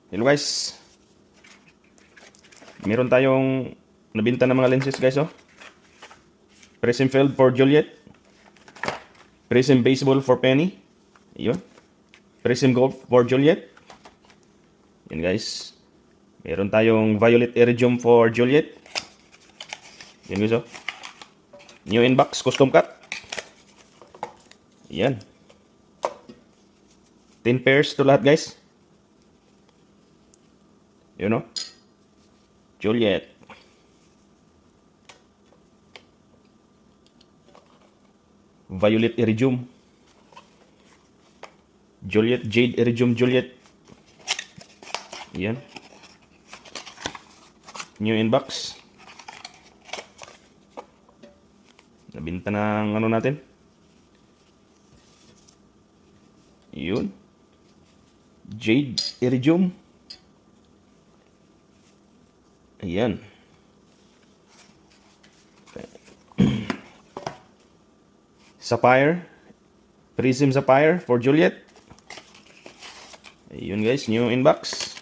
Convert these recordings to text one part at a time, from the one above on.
Hello guys, meron tayong nabinta ng mga lenses guys oh. Prism Field for Juliet, Prism Baseball for Penny, yun. Prism Golf for Juliet, yun guys. Meron tayong Violet Iridium for Juliet, yun guys oh. New inbox, custom cut, yan. 10 pairs to lahat guys. You know, Juliet. Violet Iridium. Juliet, Jade Iridium Juliet. Yan. New inbox. Nabinta ng ano natin. Yun. Jade Iridium. Ayan. Sapphire. Prism Sapphire for Juliet. Ayun guys, new inbox.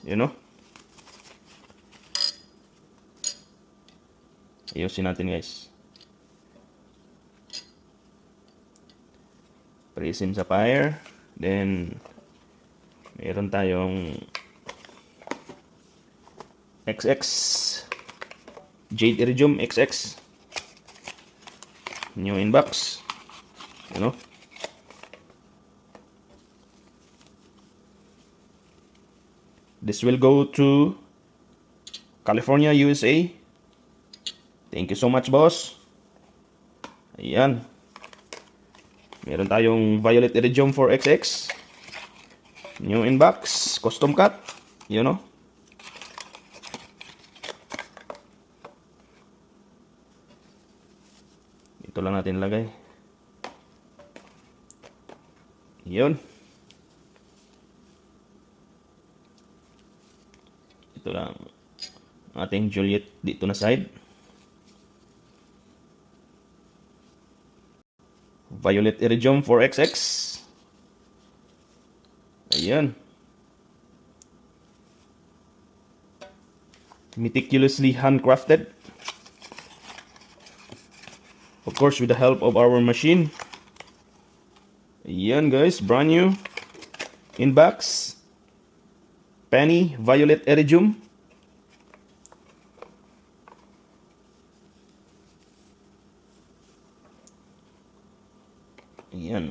You know. Ayusin natin guys. Prism Sapphire. Then meron tayong XX Jade Iridium XX. New inbox. You know. This will go to California, USA. Thank you so much, boss. Ayan. Meron tayong Violet Iridium for XX. New inbox. Custom cut. You know. Ito lang natin lagay. Yun. Ito lang ating Juliet dito na side. Violet Iridium for XX. Ayan. Meticulously handcrafted. Of course, with the help of our machine. Ayan guys, brand new inbox. Penny Violet Iridium. Ayan.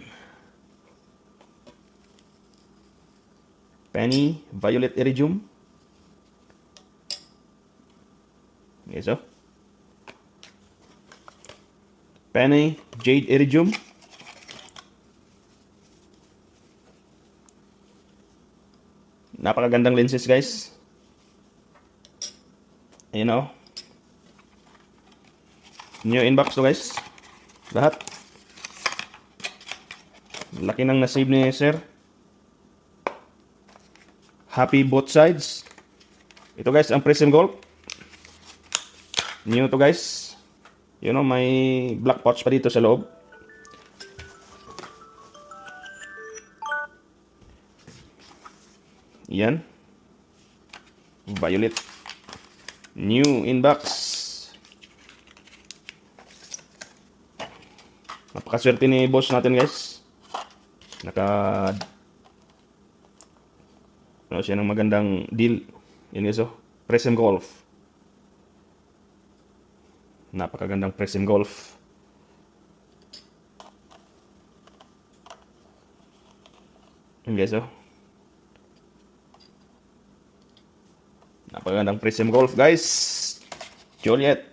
Penny Violet Iridium. Okay, so. Penny Jade Iridium. Napakagandang lenses guys. Ayan o. New inbox to guys. Lahat. Laki ng nasave ni sir. Happy both sides. Ito guys ang Prism Golf. New to guys. You know, may black pouch pa dito sa loob. Yan. Violet. New inbox. Napakaswerte ni boss natin guys. Ano siya ng magandang deal. Yan guys oh. Prism Golf. Napakagandang Prism Golf. Yan guys oh. Napakagandang Prism Golf guys. Juliet.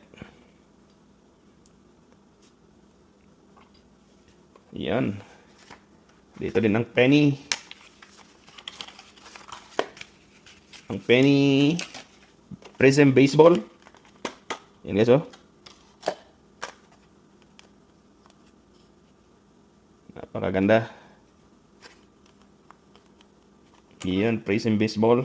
Yan. Dito din ang Penny. Ang Penny Prism Baseball. Yan guys oh. Napakaganda. Yan, Prism Baseball.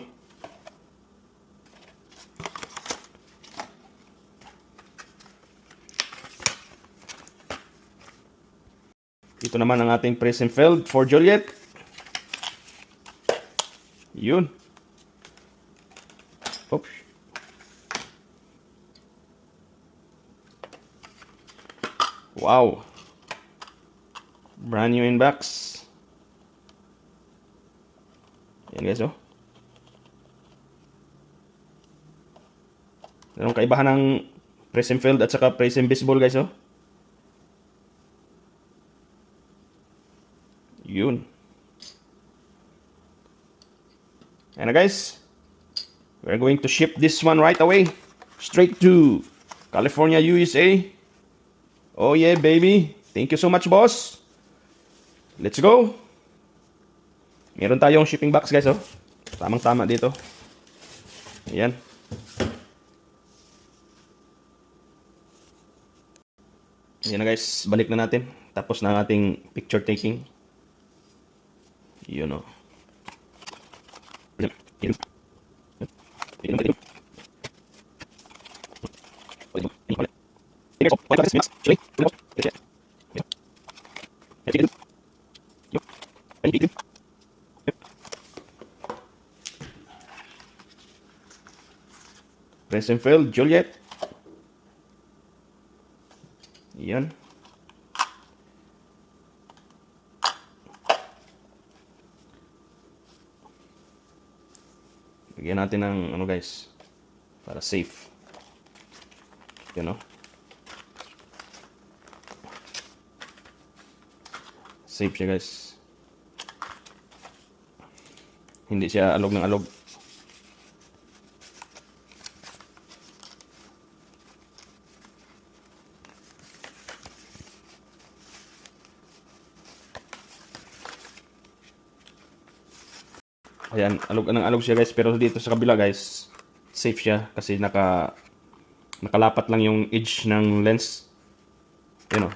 Ito naman ang ating Prism Filled for Juliet. Yun. Oops. Wow. Brand new in box. Yan guys, oh. Anong kaibahan ng Prism Filled at saka Prism Baseball guys, oh. Yun. And guys, we're going to ship this one right away. Straight to California, USA. Oh yeah, baby. Thank you so much, boss. Let's go. Meron tayong shipping box guys, oh. Tamang-tama dito. Ayan. Ayan na guys, balik na natin. Tapos na ang ating picture taking. Yun, oh. Prism Filled Juliet. Yan. Bigyan natin ng ano guys, para safe. You know? Safe siya guys. Hindi siya alog ng alog. Ayan, alog ng alog siya guys, pero dito sa kabila guys, safe siya kasi nakalapat lang yung edge ng lens. You know,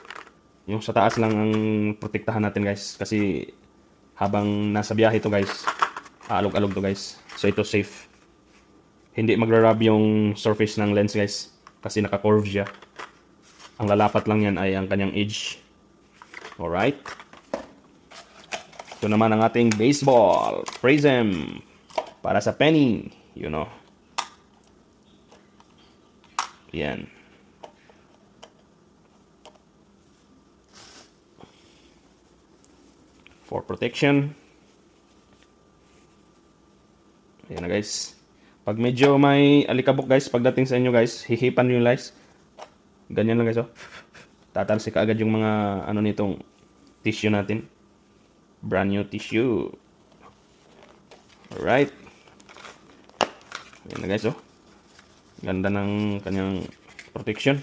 yung sa taas lang ang protektahan natin guys kasi habang nasa biyahe to guys, alog-alog to guys. So ito safe. Hindi magra-rub yung surface ng lens guys kasi naka-curve siya. Ang lalapat lang yan ay ang kanyang edge. Alright. Ito naman ang ating baseball prism para sa penny, you know. Yan. For protection. Ayan na guys. Pag medyo may alikabok guys, pagdating sa inyo guys, hihipan nyo yung lights. Ganyan lang guys, oh. Tatalsik agad yung mga ano nitong tissue natin. Brand new tissue. Alright. Ayan na guys, oh. Ganda ng kanyang protection.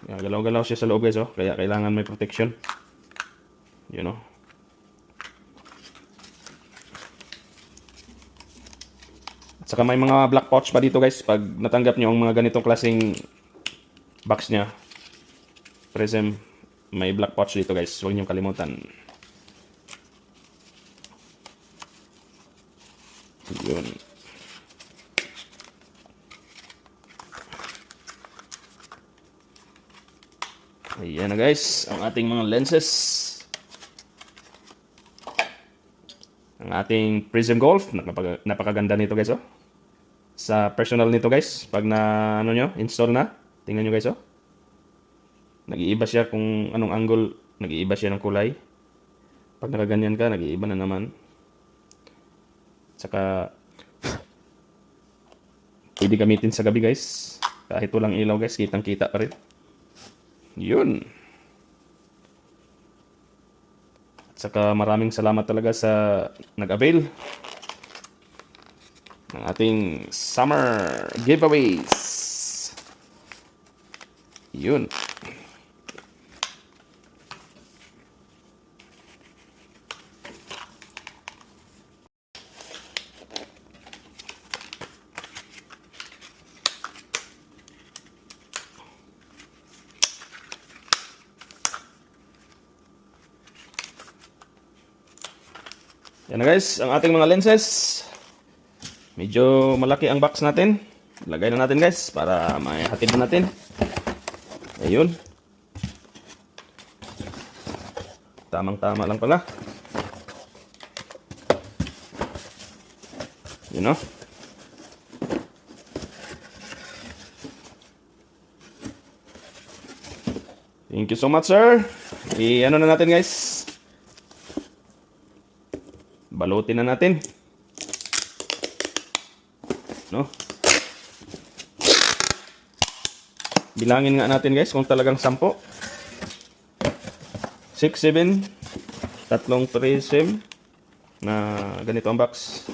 Galaw-galaw siya sa loob guys, oh. Kaya kailangan may protection. You know. At saka may mga black pouch pa dito guys. Pag natanggap nyo ang mga ganitong klaseng box nya. Prism. May black pouch dito guys. Huwag nyo kalimutan. Yun. Ayan na guys, ang ating mga lenses. Ang ating Prism Golf, napakaganda nito guys, oh. Sa personal nito guys, pag na ano nyo, install na, tingnan nyo guys, oh. Nag-iiba siya kung anong angle, nag-iiba siya ng kulay. Pag nakaganyan ka, nag-iiba na naman. Saka pwede gamitin sa gabi guys. Kahit walang ilaw guys, kitang-kita pa rin. Yun. At saka maraming salamat talaga sa nag-avail ng ating summer giveaways. Yun. Yan na guys, ang ating mga lenses. Medyo malaki ang box natin. Lagay na natin guys para may hatid na natin. Ayun. Tamang-tama lang pala. You know? Thank you so much, sir. Ano na natin, guys? Balutin na natin. No? Bilangin nga natin, guys, kung talagang 10. 6, 7, tatlong prism na ganito ang box.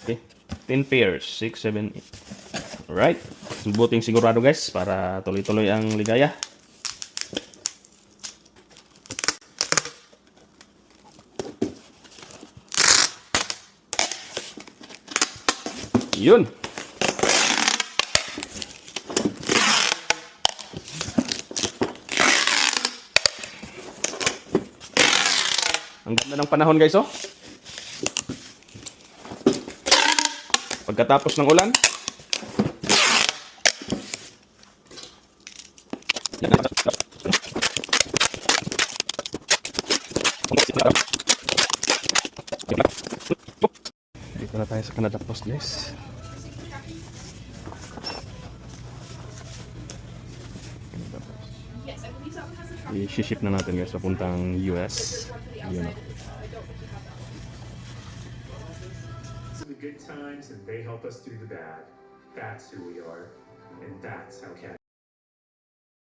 Okay. 10 pairs. 6, 7, 8. Alright. Buting sigurado, guys, para tuloy-tuloy ang ligaya. Yun. Ang ganda ng panahon, guys, oh. Pagkatapos ng ulan, dito na tayo sa Canada Post, guys. I-ship na natin, guys, papuntang US. Yun, oh. The good times and they help us through the bad. That's who we are. And that's how Cat